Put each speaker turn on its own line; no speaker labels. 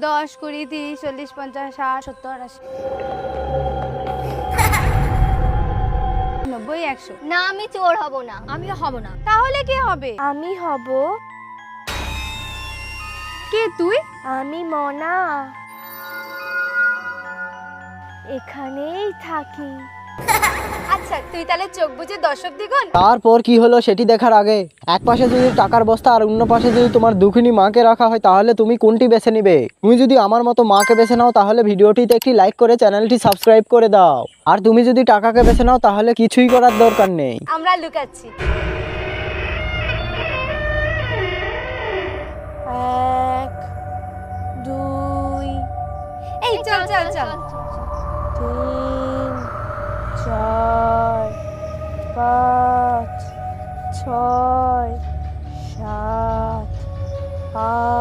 10, 20, 30, 40, 50, 60, 70, 80, 90, 100।
না আমি চোর হব না।
আমিও হব না।
তাহলে কে হবে?
আমি হব।
কে তুই?
আমি মনা, এখানেই থাকি।
আচ্ছা তুই তাহলে চোখ বুজে দর্শক দ্বিগুণ।
তারপর কি হলো সেটি দেখার আগে এক পাশে যদি টাকার বস্তা আর অন্য পাশে যদি তোমার দুঃখিনী মাকে রাখা হয় তাহলে তুমি কোনটি বেছে নিবে? তুমি যদি আমার মতো মাকে বেছে নাও তাহলে ভিডিওটিতে একটি লাইক করে চ্যানেলটি সাবস্ক্রাইব করে দাও। আর তুমি যদি টাকাকে বেছে নাও তাহলে কিছুই করার দরকার নেই।
আমরা লুকাচ্ছি।
1, 2,
এই চল চল চল।
3, 4, 5, 6, 7, 8,